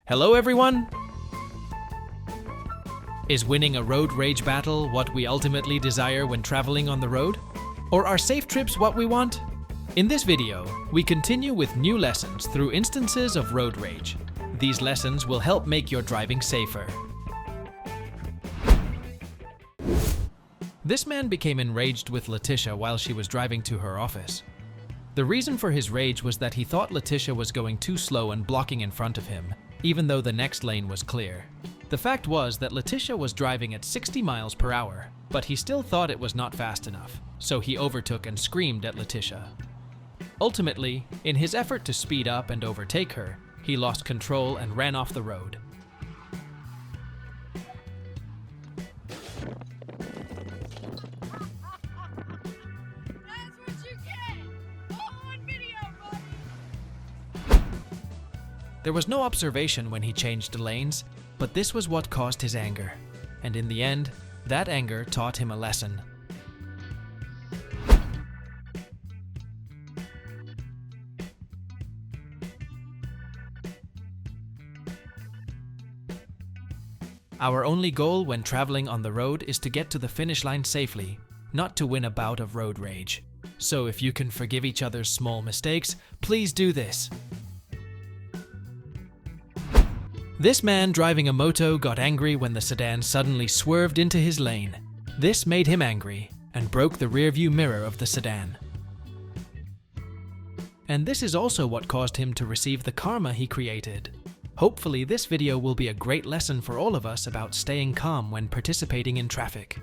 Hello everyone! Is winning a road rage battle what we ultimately desire when traveling on the road? Or are safe trips what we want? In this video, we continue with new lessons through instances of road rage. These lessons will help make your driving safer. This man became enraged with Letitia while she was driving to her office. The reason for his rage was that he thought Letitia was going too slow and blocking in front of him, even though the next lane was clear. The fact was that Letitia was driving at 60 miles per hour, but he still thought it was not fast enough, so he overtook and screamed at Letitia. Ultimately, in his effort to speed up and overtake her, he lost control and ran off the road. There was no observation when he changed lanes, but this was what caused his anger. And in the end, that anger taught him a lesson. Our only goal when traveling on the road is to get to the finish line safely, not to win a bout of road rage. So if you can forgive each other's small mistakes, please do this. This man driving a moto got angry when the sedan suddenly swerved into his lane. This made him angry and broke the rearview mirror of the sedan. And this is also what caused him to receive the karma he created. Hopefully this video will be a great lesson for all of us about staying calm when participating in traffic.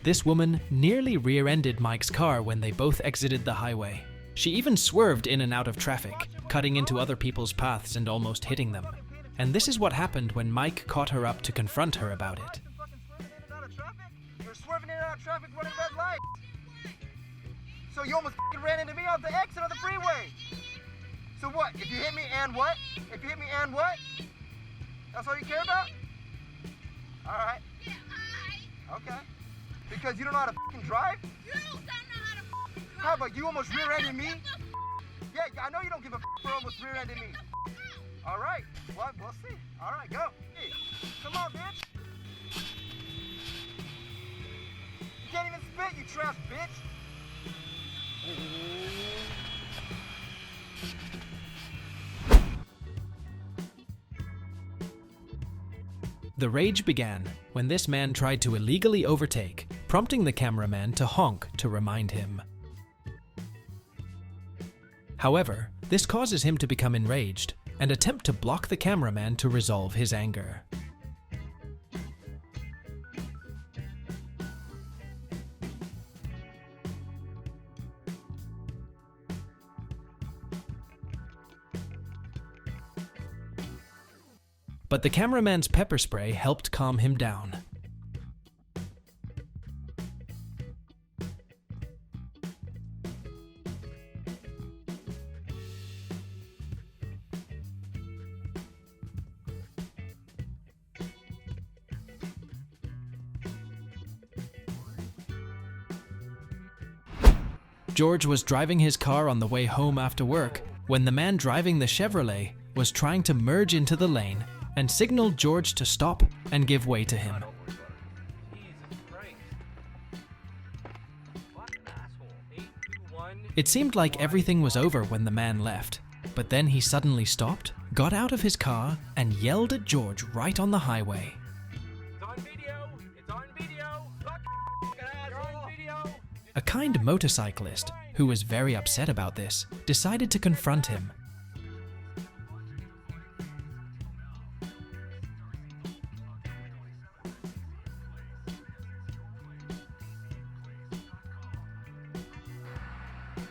This woman nearly rear-ended Mike's car when they both exited the highway. She even swerved in and out of traffic, cutting into other people's paths and almost hitting them. And this is what happened when Mike caught her up to confront her about it. You're swerving in and out of traffic running red lights. So you almost ran into me off the exit of the freeway. So what? If you hit me and what? If you hit me and what? That's all you care about? Alright. Okay. Because you don't know how to drive? You don't know how to drive. How about you almost rear-ended me? Yeah, I know you don't give a for almost rear-ending me. All right, well, we'll see. All right, go. Hey, come on, bitch. You can't even spit, you trash bitch. The rage began when this man tried to illegally overtake, prompting the cameraman to honk to remind him. However, this causes him to become enraged and attempt to block the cameraman to resolve his anger. But the cameraman's pepper spray helped calm him down. George was driving his car on the way home after work when the man driving the Chevrolet was trying to merge into the lane and signaled George to stop and give way to him. It seemed like everything was over when the man left, but then he suddenly stopped, got out of his car, and yelled at George right on the highway. It's on video. It's on video. Look, you're on video. A kind motorcyclist, who was very upset about this, decided to confront him.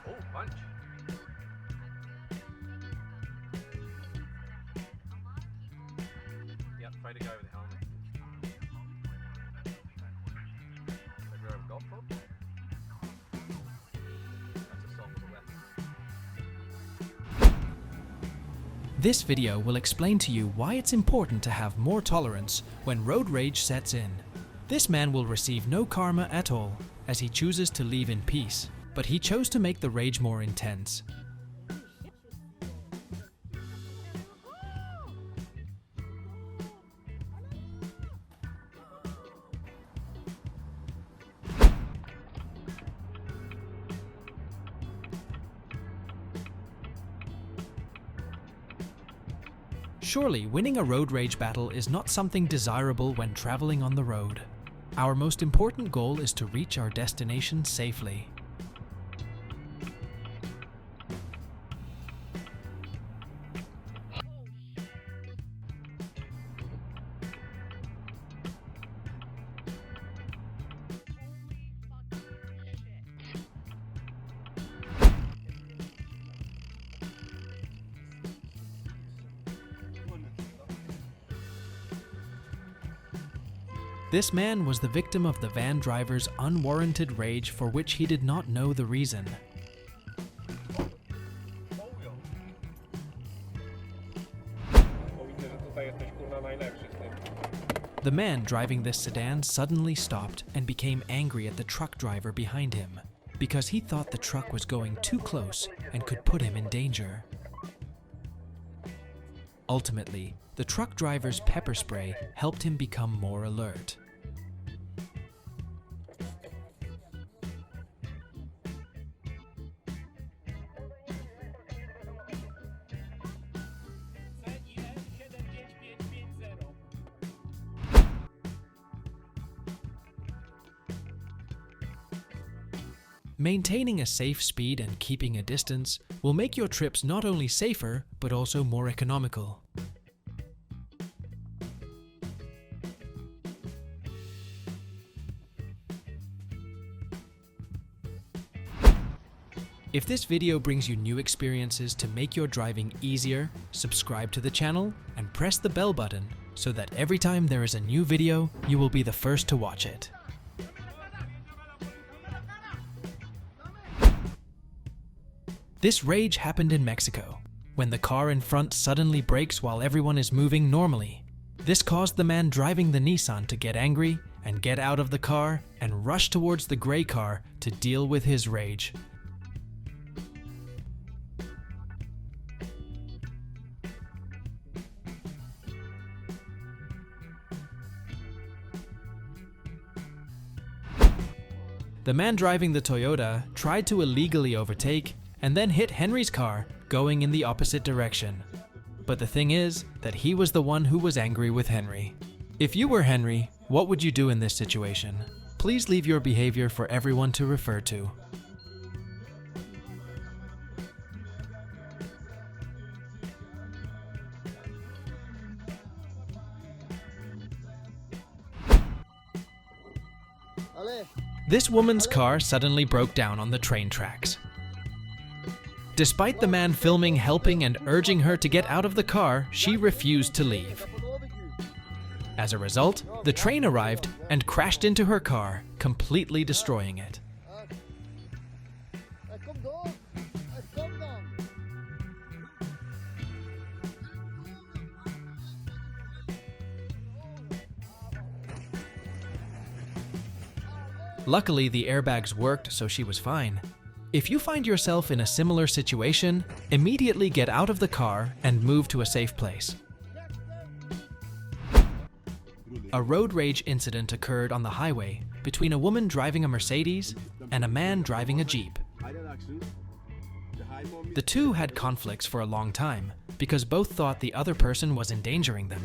Oh, punch. Yep, try to go with the helmet. Have you ever golf club? That's assault with a weapon. This video will explain to you why it's important to have more tolerance when road rage sets in. This man will receive no karma at all, as he chooses to leave in peace, but he chose to make the rage more intense. Surely, winning a road rage battle is not something desirable when traveling on the road. Our most important goal is to reach our destination safely. This man was the victim of the van driver's unwarranted rage for which he did not know the reason. The man driving this sedan suddenly stopped and became angry at the truck driver behind him because he thought the truck was going too close and could put him in danger. Ultimately, the truck driver's pepper spray helped him become more alert. Maintaining a safe speed and keeping a distance will make your trips not only safer, but also more economical. If this video brings you new experiences to make your driving easier, subscribe to the channel and press the bell button so that every time there is a new video, you will be the first to watch it. This rage happened in Mexico, when the car in front suddenly brakes while everyone is moving normally. This caused the man driving the Nissan to get angry and get out of the car and rush towards the gray car to deal with his rage. The man driving the Toyota tried to illegally overtake and then hit Henry's car going in the opposite direction. But the thing is that he was the one who was angry with Henry. If you were Henry, what would you do in this situation? Please leave your behavior for everyone to refer to. This woman's car suddenly broke down on the train tracks. Despite the man filming, helping, and urging her to get out of the car, she refused to leave. As a result, the train arrived and crashed into her car, completely destroying it. Luckily, the airbags worked, so she was fine. If you find yourself in a similar situation, immediately get out of the car and move to a safe place. A road rage incident occurred on the highway between a woman driving a Mercedes and a man driving a Jeep. The two had conflicts for a long time because both thought the other person was endangering them.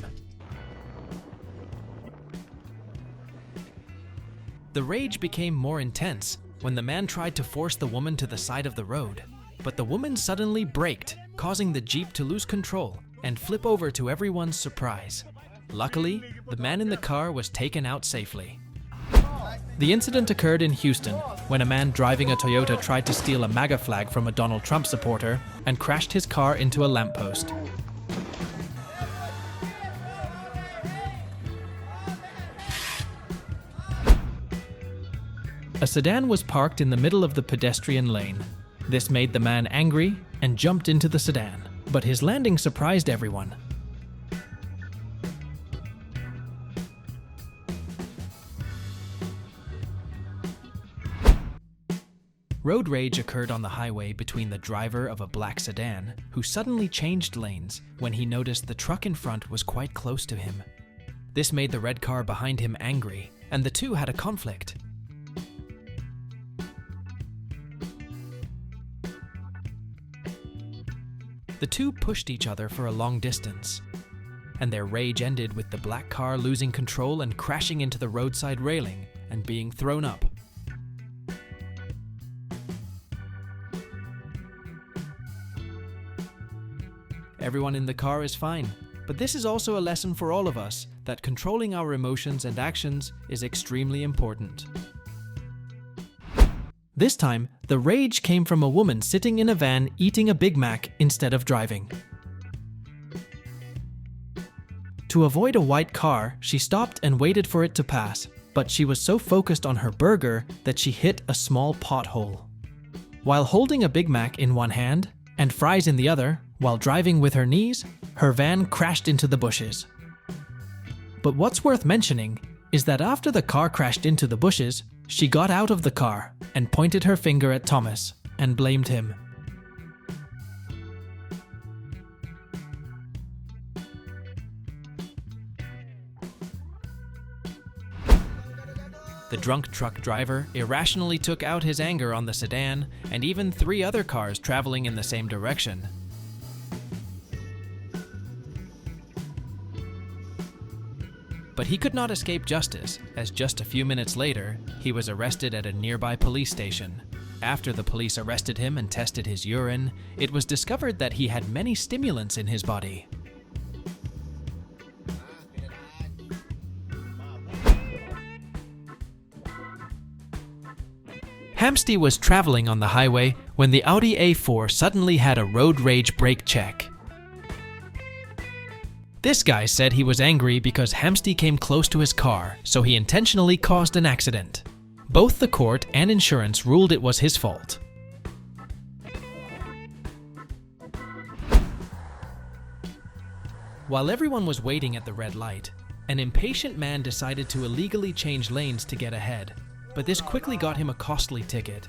The rage became more intense when the man tried to force the woman to the side of the road, but the woman suddenly braked, causing the Jeep to lose control and flip over to everyone's surprise. Luckily, the man in the car was taken out safely. The incident occurred in Houston when a man driving a Toyota tried to steal a MAGA flag from a Donald Trump supporter and crashed his car into a lamppost. A sedan was parked in the middle of the pedestrian lane. This made the man angry and jumped into the sedan, but his landing surprised everyone. Road rage occurred on the highway between the driver of a black sedan, who suddenly changed lanes when he noticed the truck in front was quite close to him. This made the red car behind him angry, and the two had a conflict. The two pushed each other for a long distance. and their rage ended with the black car losing control and crashing into the roadside railing and being thrown up. Everyone in the car is fine, but this is also a lesson for all of us that controlling our emotions and actions is extremely important. This time, the rage came from a woman sitting in a van eating a Big Mac instead of driving. To avoid a white car, she stopped and waited for it to pass, but she was so focused on her burger that she hit a small pothole. While holding a Big Mac in one hand and fries in the other, while driving with her knees, her van crashed into the bushes. But what's worth mentioning is that after the car crashed into the bushes, she got out of the car and pointed her finger at Thomas and blamed him. The drunk truck driver irrationally took out his anger on the sedan and even 3 other cars traveling in the same direction. But he could not escape justice, as just a few minutes later, he was arrested at a nearby police station. After the police arrested him and tested his urine, it was discovered that he had many stimulants in his body. Hamsty was traveling on the highway when the Audi A4 suddenly had a road rage brake check. This guy said he was angry because Hamsty came close to his car, so he intentionally caused an accident. Both the court and insurance ruled it was his fault. While everyone was waiting at the red light, an impatient man decided to illegally change lanes to get ahead, but this quickly got him a costly ticket.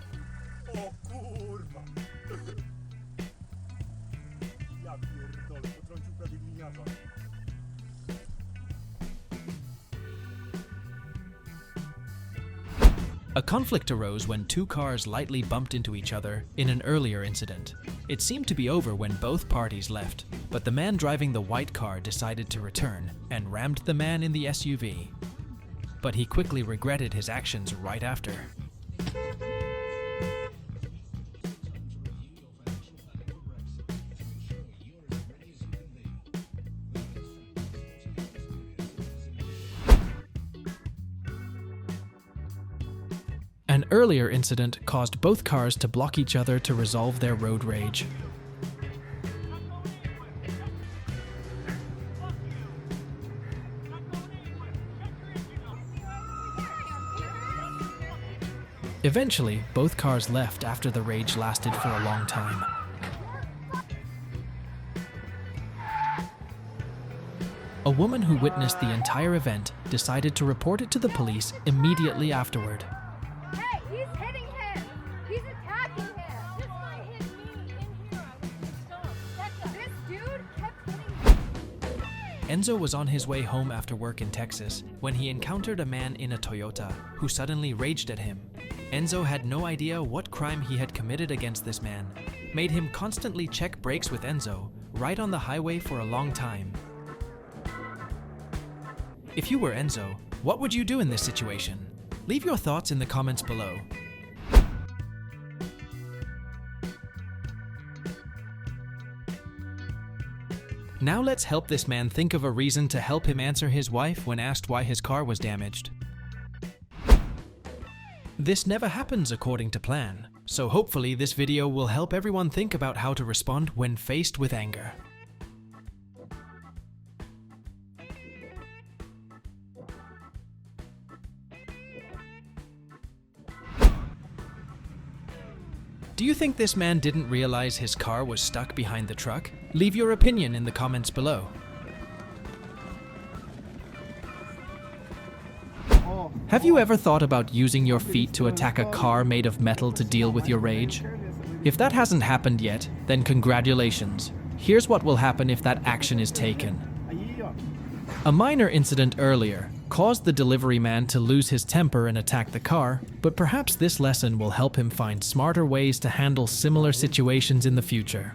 A conflict arose when 2 cars lightly bumped into each other in an earlier incident. It seemed to be over when both parties left, but the man driving the white car decided to return and rammed the man in the SUV. But he quickly regretted his actions right after. An earlier incident caused both cars to block each other to resolve their road rage. Eventually, both cars left after the rage lasted for a long time. A woman who witnessed the entire event decided to report it to the police immediately afterward. Enzo was on his way home after work in Texas when he encountered a man in a Toyota who suddenly raged at him. Enzo had no idea what crime he had committed against this man, made him constantly check brakes with Enzo right on the highway for a long time. If you were Enzo, what would you do in this situation? Leave your thoughts in the comments below. Now let's help this man think of a reason to help him answer his wife when asked why his car was damaged. This never happens according to plan, so hopefully this video will help everyone think about how to respond when faced with anger. Do you think this man didn't realize his car was stuck behind the truck? Leave your opinion in the comments below. Have you ever thought about using your feet to attack a car made of metal to deal with your rage? If that hasn't happened yet, then congratulations. Here's what will happen if that action is taken. A minor incident earlier caused the delivery man to lose his temper and attack the car, but perhaps this lesson will help him find smarter ways to handle similar situations in the future.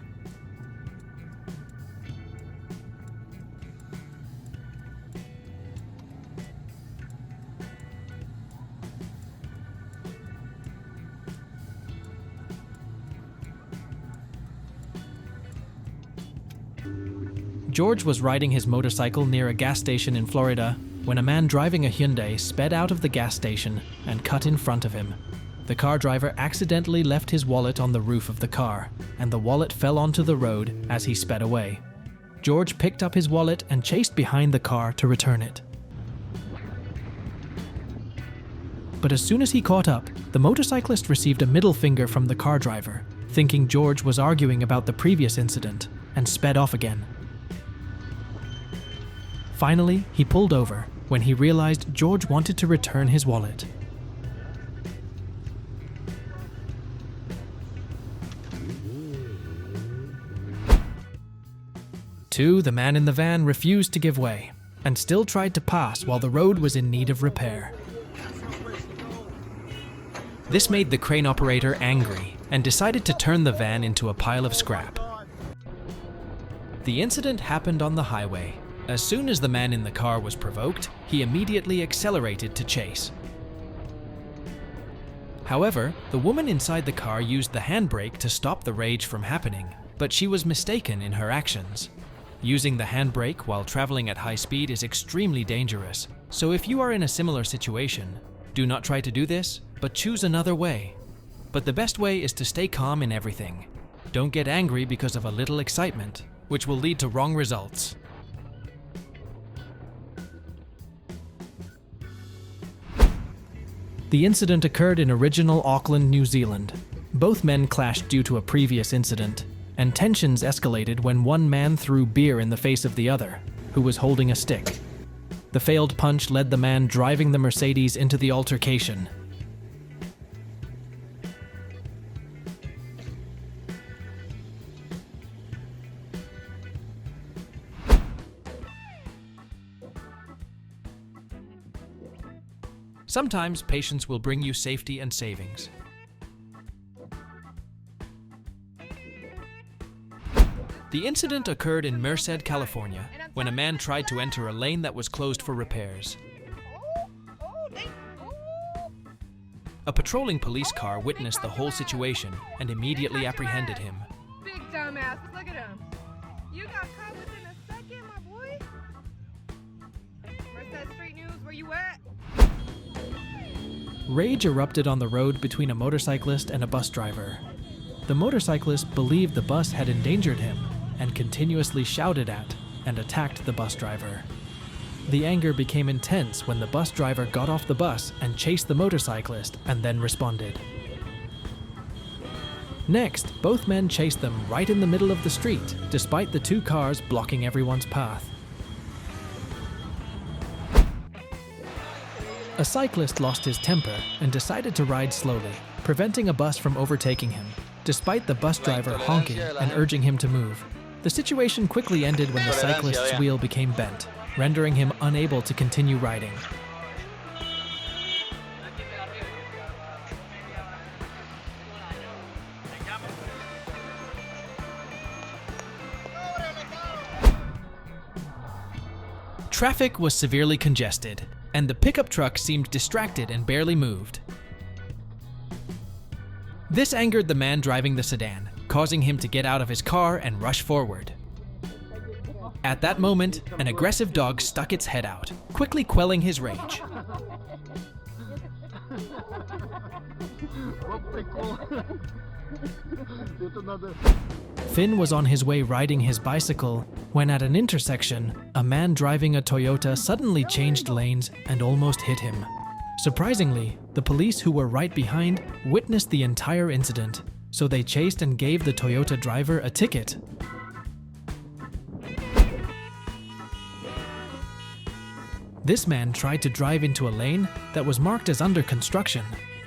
George was riding his motorcycle near a gas station in Florida when a man driving a Hyundai sped out of the gas station and cut in front of him. The car driver accidentally left his wallet on the roof of the car, and the wallet fell onto the road as he sped away. George picked up his wallet and chased behind the car to return it. But as soon as he caught up, the motorcyclist received a middle finger from the car driver, thinking George was arguing about the previous incident, and sped off again. Finally, he pulled over when he realized George wanted to return his wallet. The man in the van refused to give way and still tried to pass while the road was in need of repair. This made the crane operator angry and decided to turn the van into a pile of scrap. The incident happened on the highway. As soon as the man in the car was provoked, he immediately accelerated to chase. However, the woman inside the car used the handbrake to stop the rage from happening, but she was mistaken in her actions. Using the handbrake while traveling at high speed is extremely dangerous, so if you are in a similar situation, do not try to do this, but choose another way. But the best way is to stay calm in everything. Don't get angry because of a little excitement, which will lead to wrong results. The incident occurred in original Auckland, New Zealand. Both men clashed due to a previous incident, and tensions escalated when one man threw beer in the face of the other, who was holding a stick. The failed punch led the man driving the Mercedes into the altercation. Sometimes patience will bring you safety and savings. The incident occurred in Merced, California, when a man tried to enter a lane that was closed for repairs. A patrolling police car witnessed the whole situation and immediately apprehended him. Big dumbass, look at him. You got caught within a second, my boy. Merced Street News, where you at? Rage erupted on the road between a motorcyclist and a bus driver. The motorcyclist believed the bus had endangered him and continuously shouted at and attacked the bus driver. The anger became intense when the bus driver got off the bus and chased the motorcyclist and then responded. Next, both men chased them right in the middle of the street, despite the two cars blocking everyone's path. A cyclist lost his temper and decided to ride slowly, preventing a bus from overtaking him, despite the bus driver honking and urging him to move. The situation quickly ended when the cyclist's wheel became bent, rendering him unable to continue riding. Traffic was severely congested, and the pickup truck seemed distracted and barely moved. This angered the man driving the sedan, causing him to get out of his car and rush forward. At that moment, an aggressive dog stuck its head out, quickly quelling his rage. Finn was on his way riding his bicycle when at an intersection, a man driving a Toyota suddenly changed lanes and almost hit him. Surprisingly, the police who were right behind witnessed the entire incident, so they chased and gave the Toyota driver a ticket. This man tried to drive into a lane that was marked as under construction,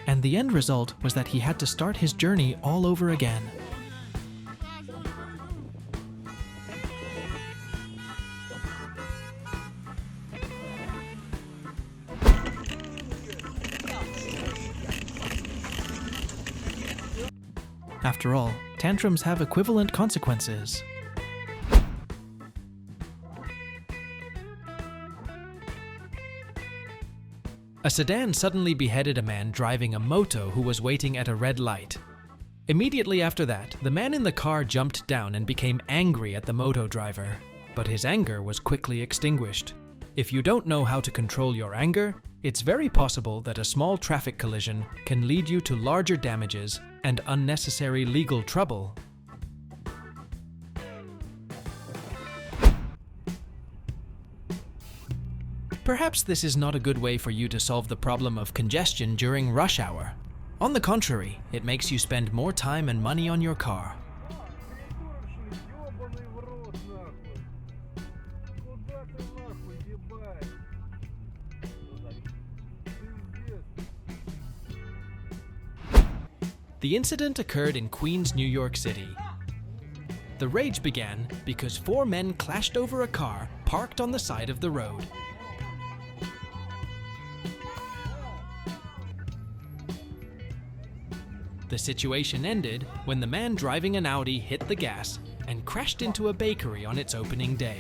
and the end result was that he had to start his journey all over again. After all, tantrums have equivalent consequences. A sedan suddenly beheaded a man driving a moto who was waiting at a red light. Immediately after that, the man in the car jumped down and became angry at the moto driver, but his anger was quickly extinguished. If you don't know how to control your anger, it's very possible that a small traffic collision can lead you to larger damages and unnecessary legal trouble. Perhaps this is not a good way for you to solve the problem of congestion during rush hour. On the contrary, it makes you spend more time and money on your car. The incident occurred in Queens, New York City. The rage began because 4 men clashed over a car parked on the side of the road. The situation ended when the man driving an Audi hit the gas and crashed into a bakery on its opening day.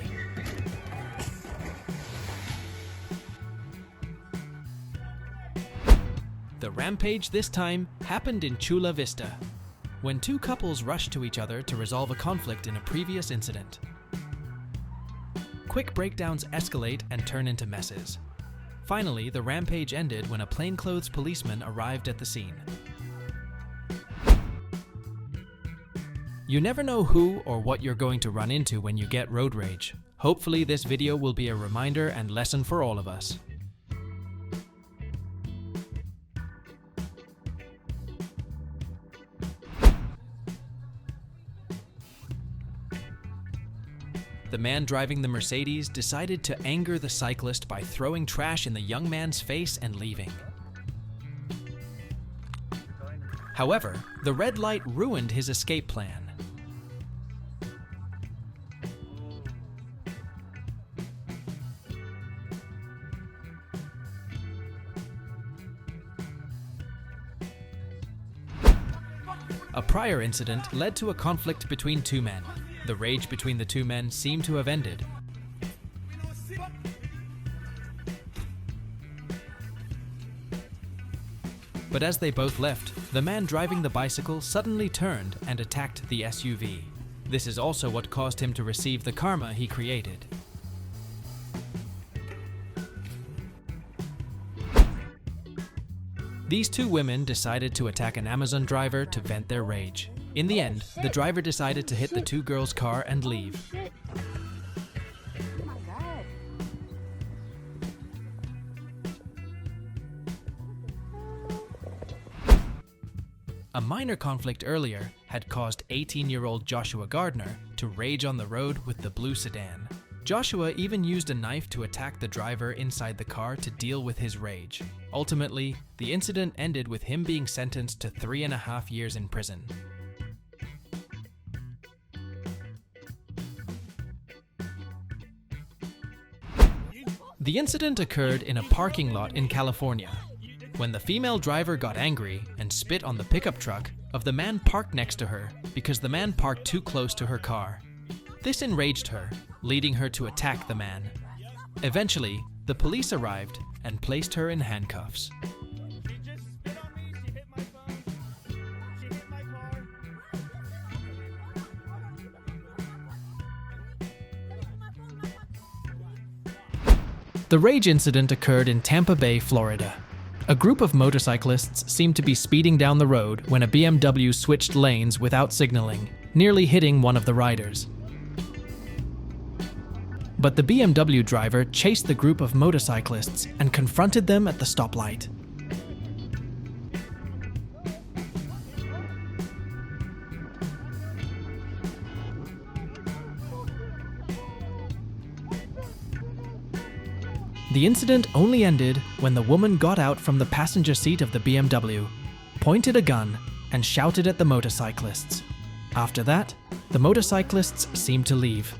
The rampage this time happened in Chula Vista, when 2 couples rushed to each other to resolve a conflict in a previous incident. Quick breakdowns escalate and turn into messes. Finally, the rampage ended when a plainclothes policeman arrived at the scene. You never know who or what you're going to run into when you get road rage. Hopefully this video will be a reminder and lesson for all of us. The man driving the Mercedes decided to anger the cyclist by throwing trash in the young man's face and leaving. However, the red light ruined his escape plan. A prior incident led to a conflict between 2 men. The rage between the 2 men seemed to have ended. But as they both left, the man driving the bicycle suddenly turned and attacked the SUV. This is also what caused him to receive the karma he created. These 2 women decided to attack an Amazon driver to vent their rage. In the end, the driver decided to hit the 2 girls' car and leave. Oh my God. A minor conflict earlier had caused 18-year-old Joshua Gardner to rage on the road with the blue sedan. Joshua even used a knife to attack the driver inside the car to deal with his rage. Ultimately, the incident ended with him being sentenced to 3.5 years in prison. The incident occurred in a parking lot in California, when the female driver got angry and spit on the pickup truck of the man parked next to her because the man parked too close to her car. This enraged her, leading her to attack the man. Eventually, the police arrived and placed her in handcuffs. The rage incident occurred in Tampa Bay, Florida. A group of motorcyclists seemed to be speeding down the road when a BMW switched lanes without signaling, nearly hitting one of the riders. But the BMW driver chased the group of motorcyclists and confronted them at the stoplight. The incident only ended when the woman got out from the passenger seat of the BMW, pointed a gun, and shouted at the motorcyclists. After that, the motorcyclists seemed to leave.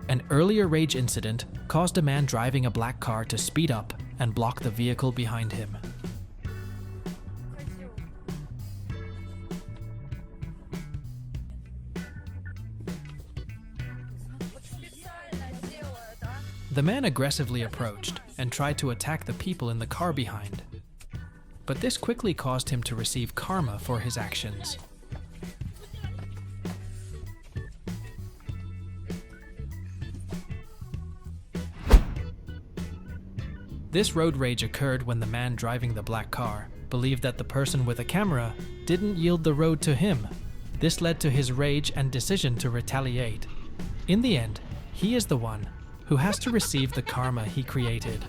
An earlier rage incident caused a man driving a black car to speed up and block the vehicle behind him. The man aggressively approached and tried to attack the people in the car behind. But this quickly caused him to receive karma for his actions. This road rage occurred when the man driving the black car believed that the person with a camera didn't yield the road to him. This led to his rage and decision to retaliate. In the end, he is the one who has to receive the karma he created.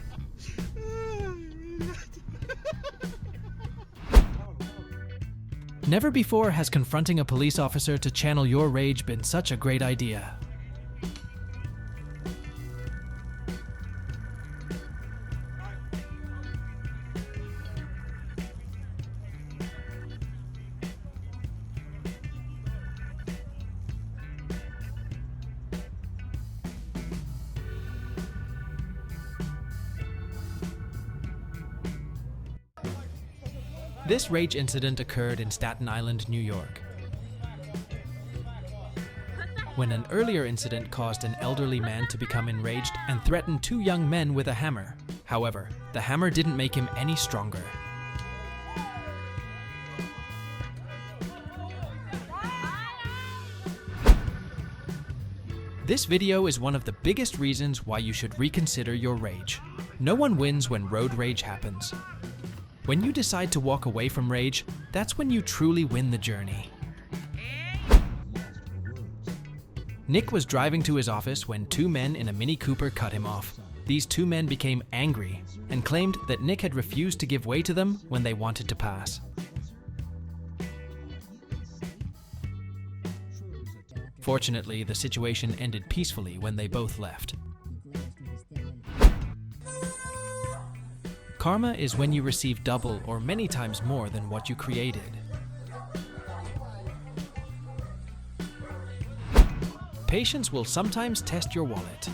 Never before has confronting a police officer to channel your rage been such a great idea. This rage incident occurred in Staten Island, New York, when an earlier incident caused an elderly man to become enraged and threatened two young men with a hammer. However, the hammer didn't make him any stronger. This video is one of the biggest reasons why you should reconsider your rage. No one wins when road rage happens. When you decide to walk away from rage, that's when you truly win the journey. Nick was driving to his office when two men in a Mini Cooper cut him off. These two men became angry and claimed that Nick had refused to give way to them when they wanted to pass. Fortunately, the situation ended peacefully when they both left. Karma is when you receive double or many times more than what you created. Patience will sometimes test your wallet.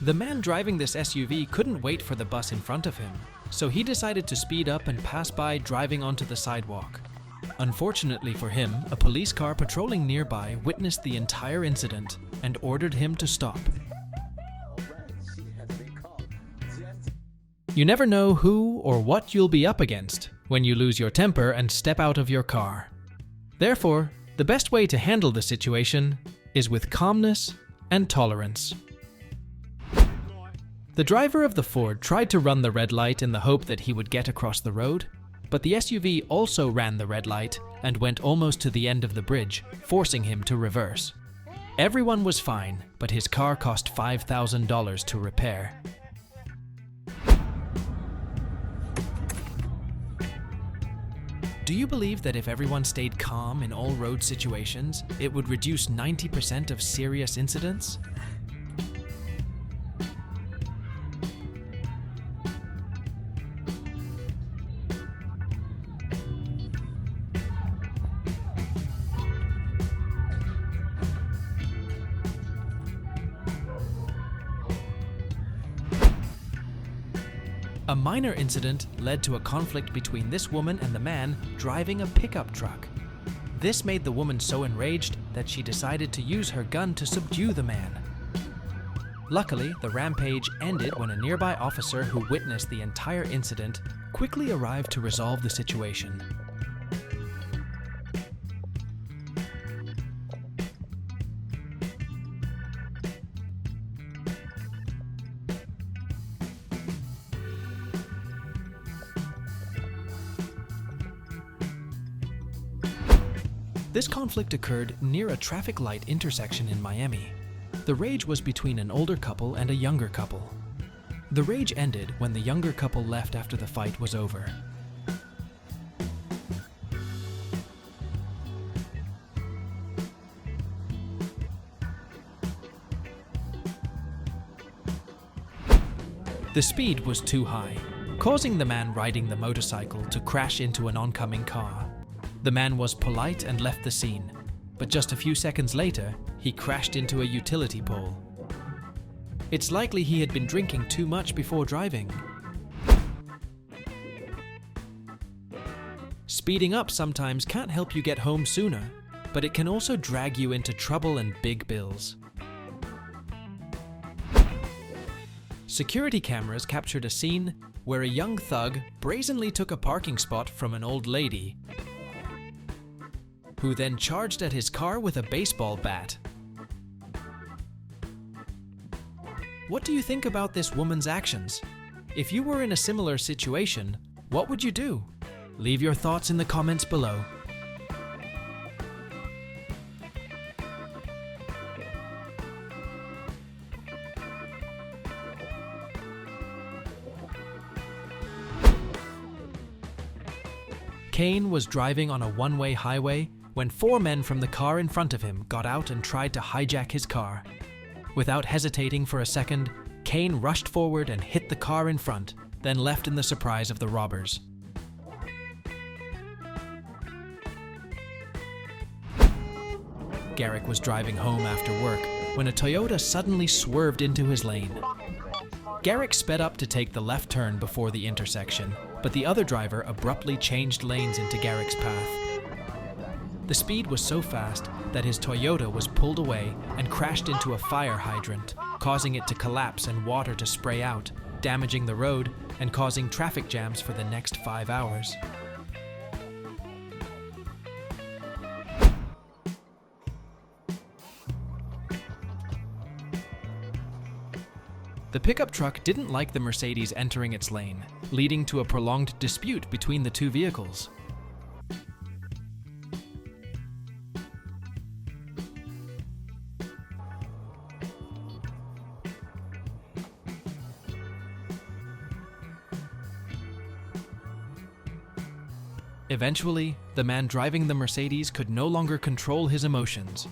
The man driving this SUV couldn't wait for the bus in front of him, so he decided to speed up and pass by driving onto the sidewalk. Unfortunately for him, a police car patrolling nearby witnessed the entire incident and ordered him to stop. You never know who or what you'll be up against when you lose your temper and step out of your car. Therefore, the best way to handle the situation is with calmness and tolerance. The driver of the Ford tried to run the red light in the hope that he would get across the road, but the SUV also ran the red light and went almost to the end of the bridge, forcing him to reverse. Everyone was fine, but his car cost $5,000 to repair. Do you believe that if everyone stayed calm in all road situations, it would reduce 90% of serious incidents? A minor incident led to a conflict between this woman and the man driving a pickup truck. This made the woman so enraged that she decided to use her gun to subdue the man. Luckily, the rampage ended when a nearby officer who witnessed the entire incident quickly arrived to resolve the situation. This conflict occurred near a traffic light intersection in Miami. The rage was between an older couple and a younger couple. The rage ended when the younger couple left after the fight was over. The speed was too high, causing the man riding the motorcycle to crash into an oncoming car. The man was polite and left the scene, but just a few seconds later, he crashed into a utility pole. It's likely he had been drinking too much before driving. Speeding up sometimes can't help you get home sooner, but it can also drag you into trouble and big bills. Security cameras captured a scene where a young thug brazenly took a parking spot from an old lady, who then charged at his car with a baseball bat. What do you think about this woman's actions? If you were in a similar situation, what would you do? Leave your thoughts in the comments below. Kane was driving on a one-way highway when 4 men from the car in front of him got out and tried to hijack his car. Without hesitating for a second, Kane rushed forward and hit the car in front, then left in the surprise of the robbers. Garrick was driving home after work when a Toyota suddenly swerved into his lane. Garrick sped up to take the left turn before the intersection, but the other driver abruptly changed lanes into Garrick's path. The speed was so fast that his Toyota was pulled away and crashed into a fire hydrant, causing it to collapse and water to spray out, damaging the road and causing traffic jams for the next 5 hours. The pickup truck didn't like the Mercedes entering its lane, leading to a prolonged dispute between the two vehicles. Eventually, the man driving the Mercedes could no longer control his emotions.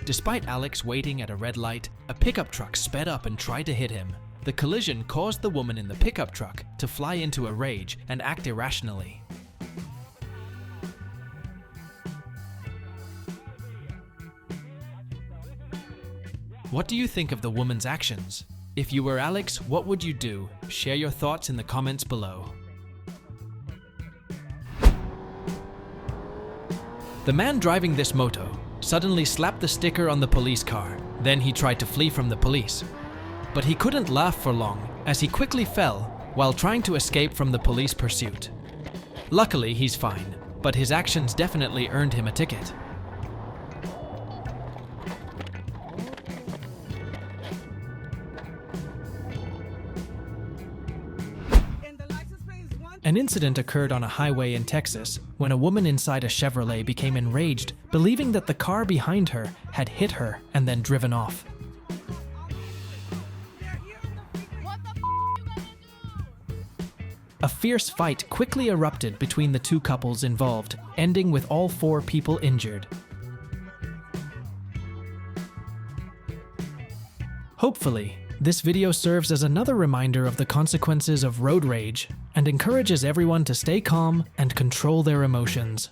Despite Alex waiting at a red light, a pickup truck sped up and tried to hit him. The collision caused the woman in the pickup truck to fly into a rage and act irrationally. What do you think of the woman's actions? If you were Alex, what would you do? Share your thoughts in the comments below. The man driving this moto suddenly slapped the sticker on the police car. Then he tried to flee from the police. But he couldn't laugh for long, as he quickly fell while trying to escape from the police pursuit. Luckily, he's fine, but his actions definitely earned him a ticket. An incident occurred on a highway in Texas when a woman inside a Chevrolet became enraged, believing that the car behind her had hit her and then driven off. A fierce fight quickly erupted between the two couples involved, ending with all 4 people injured. Hopefully, this video serves as another reminder of the consequences of road rage and encourages everyone to stay calm and control their emotions.